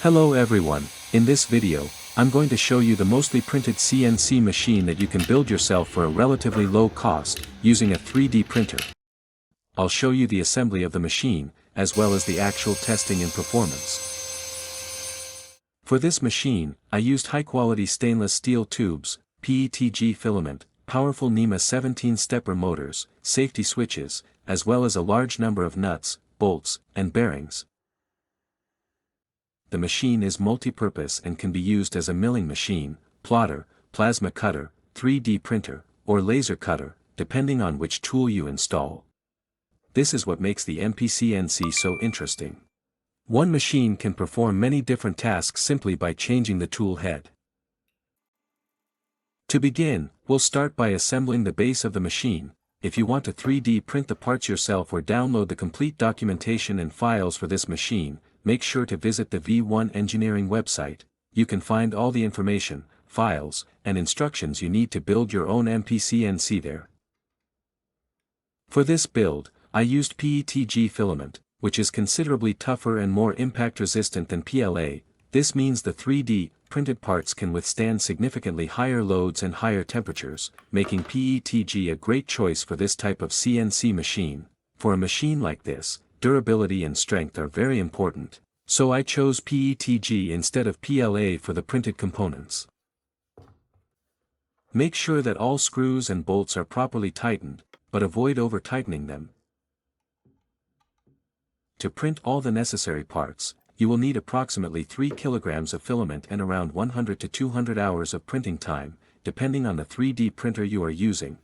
Hello everyone, in this video, I'm going to show you the mostly printed CNC machine that you can build yourself for a relatively low cost, using a 3D printer. I'll show you the assembly of the machine, as well as the actual testing and performance. For this machine, I used high-quality stainless steel tubes, PETG filament, powerful NEMA 17-stepper motors, safety switches, as well as a large number of nuts, bolts, and bearings. The machine is multi-purpose and can be used as a milling machine, plotter, plasma cutter, 3D printer, or laser cutter, depending on which tool you install. This is what makes the MPCNC so interesting. One machine can perform many different tasks simply by changing the tool head. To begin, we'll start by assembling the base of the machine. If you want to 3D print the parts yourself or download the complete documentation and files for this machine, make sure to visit the V1 Engineering website. You can find all the information, files, and instructions you need to build your own MPCNC there. For this build, I used PETG filament, which is considerably tougher and more impact resistant than PLA. This means the 3D printed parts can withstand significantly higher loads and higher temperatures, making PETG a great choice for this type of CNC machine. For a machine like this, durability and strength are very important, so I chose PETG instead of PLA for the printed components. Make sure that all screws and bolts are properly tightened, but avoid over-tightening them. To print all the necessary parts, you will need approximately 3 kilograms of filament and around 100 to 200 hours of printing time, depending on the 3D printer you are using.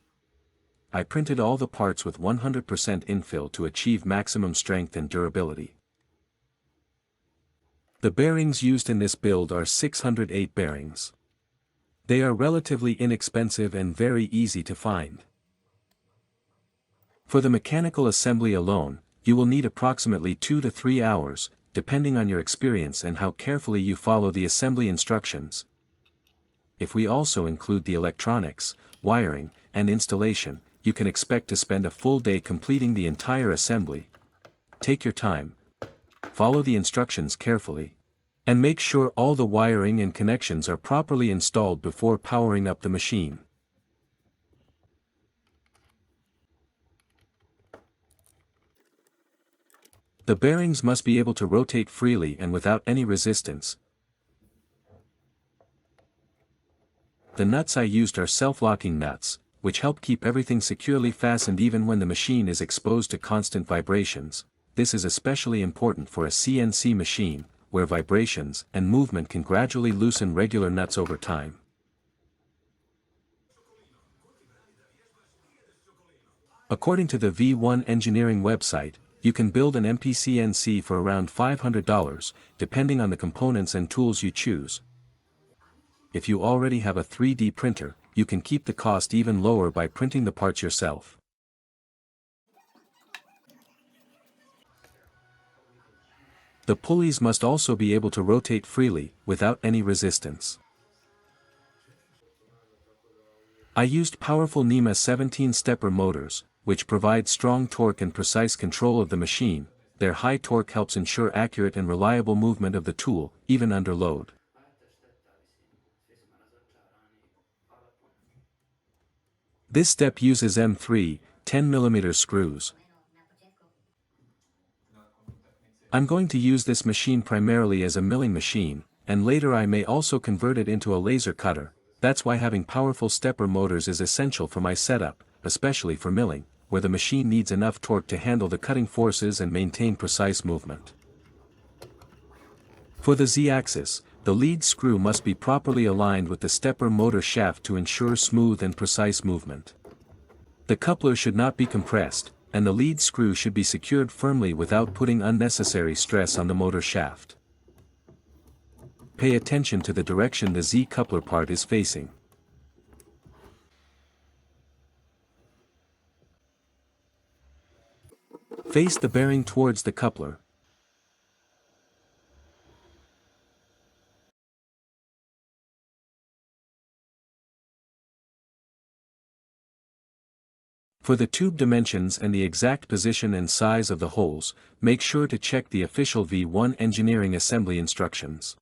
I printed all the parts with 100% infill to achieve maximum strength and durability. The bearings used in this build are 608 bearings. They are relatively inexpensive and very easy to find. For the mechanical assembly alone, you will need approximately 2 to 3 hours, depending on your experience and how carefully you follow the assembly instructions. If we also include the electronics, wiring, and installation, you can expect to spend a full day completing the entire assembly. Take your time, follow the instructions carefully, and make sure all the wiring and connections are properly installed before powering up the machine. The bearings must be able to rotate freely and without any resistance. The nuts I used are self-locking nuts, which help keep everything securely fastened even when the machine is exposed to constant vibrations. This is especially important for a CNC machine, where vibrations and movement can gradually loosen regular nuts over time. According to the V1 Engineering website, you can build an MPCNC for around $500, depending on the components and tools you choose. If you already have a 3D printer, you can keep the cost even lower by printing the parts yourself. The pulleys must also be able to rotate freely, without any resistance. I used powerful NEMA 17-stepper motors, which provide strong torque and precise control of the machine. Their high torque helps ensure accurate and reliable movement of the tool, even under load. This step uses M3, 10mm screws. I'm going to use this machine primarily as a milling machine, and later I may also convert it into a laser cutter. That's why having powerful stepper motors is essential for my setup, especially for milling, where the machine needs enough torque to handle the cutting forces and maintain precise movement. For the Z-axis, the lead screw must be properly aligned with the stepper motor shaft to ensure smooth and precise movement. The coupler should not be compressed, and the lead screw should be secured firmly without putting unnecessary stress on the motor shaft. Pay attention to the direction the Z-coupler part is facing. Face the bearing towards the coupler. For the tube dimensions and the exact position and size of the holes, make sure to check the official V1 engineering assembly instructions.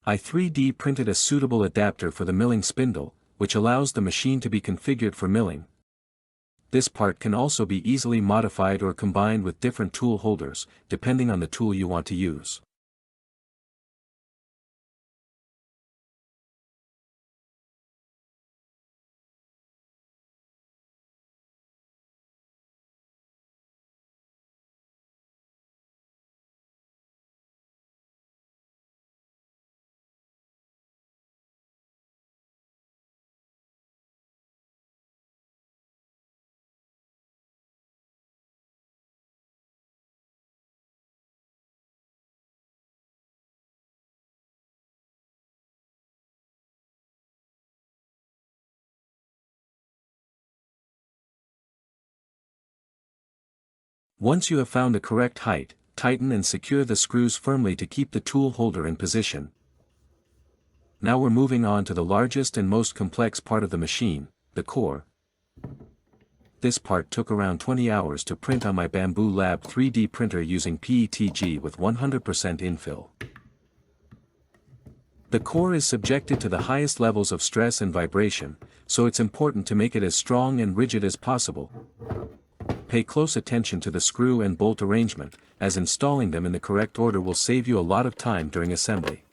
I 3D printed a suitable adapter for the milling spindle, which allows the machine to be configured for milling. This part can also be easily modified or combined with different tool holders, depending on the tool you want to use. Once you have found the correct height, tighten and secure the screws firmly to keep the tool holder in position. Now we're moving on to the largest and most complex part of the machine, the core. This part took around 20 hours to print on my Bamboo Lab 3D printer using PETG with 100% infill. The core is subjected to the highest levels of stress and vibration, so it's important to make it as strong and rigid as possible. Pay close attention to the screw and bolt arrangement, as installing them in the correct order will save you a lot of time during assembly.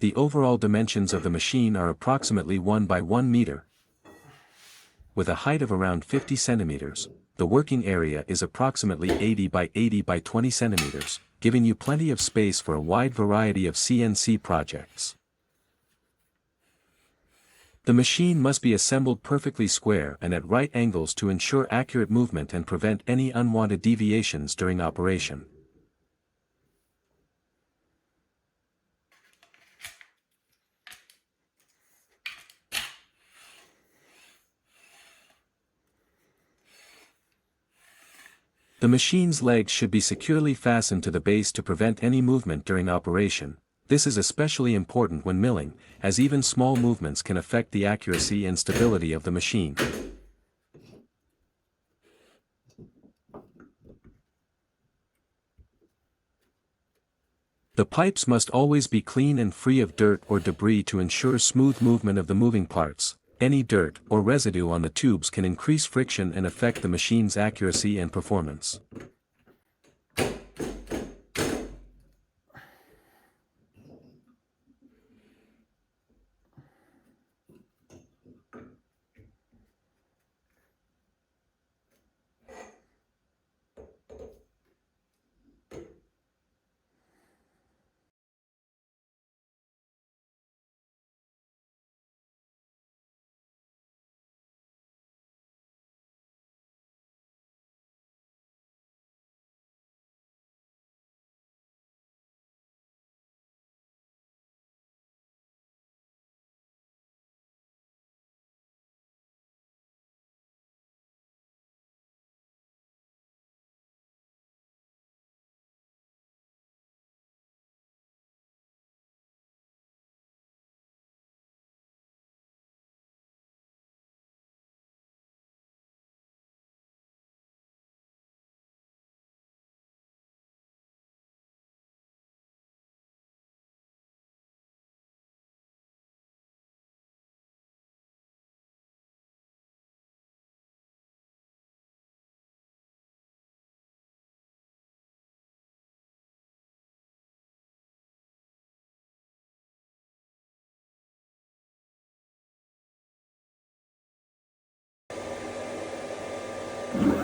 The overall dimensions of the machine are approximately 1 by 1 meter. With a height of around 50 centimeters, the working area is approximately 80 by 80 by 20 centimeters, giving you plenty of space for a wide variety of CNC projects. The machine must be assembled perfectly square and at right angles to ensure accurate movement and prevent any unwanted deviations during operation. The machine's legs should be securely fastened to the base to prevent any movement during operation. This is especially important when milling, as even small movements can affect the accuracy and stability of the machine. The pipes must always be clean and free of dirt or debris to ensure smooth movement of the moving parts. Any dirt or residue on the tubes can increase friction and affect the machine's accuracy and performance.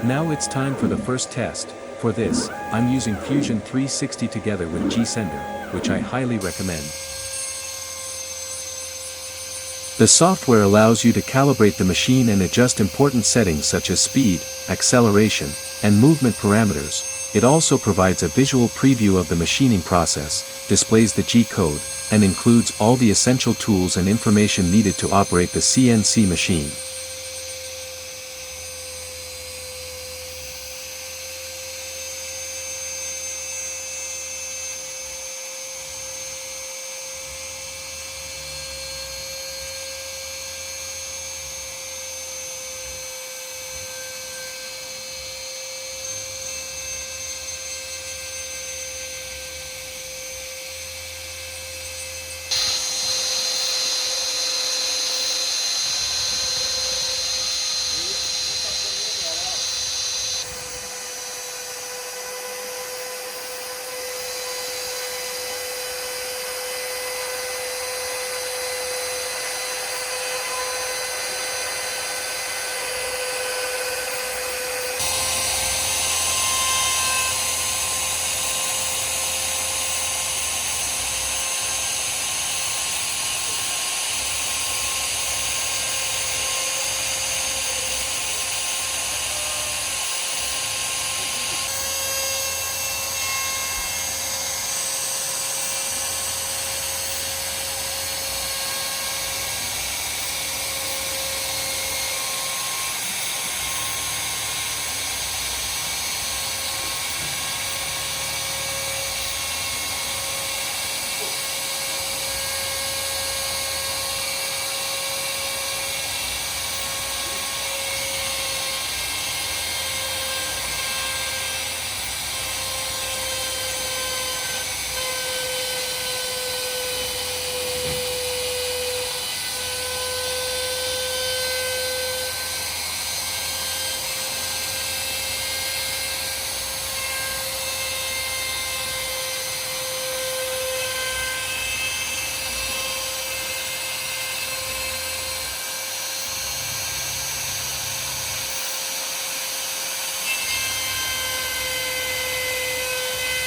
Now it's time for the first test. For this, I'm using Fusion 360 together with G-Sender, which I highly recommend. The software allows you to calibrate the machine and adjust important settings such as speed, acceleration, and movement parameters. It also provides a visual preview of the machining process, displays the G-code, and includes all the essential tools and information needed to operate the CNC machine.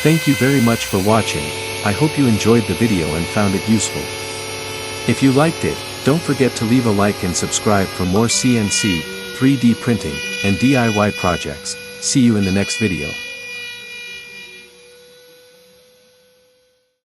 Thank you very much for watching. I hope you enjoyed the video and found it useful. If you liked it, don't forget to leave a like and subscribe for more CNC, 3D printing, and DIY projects. See you in the next video.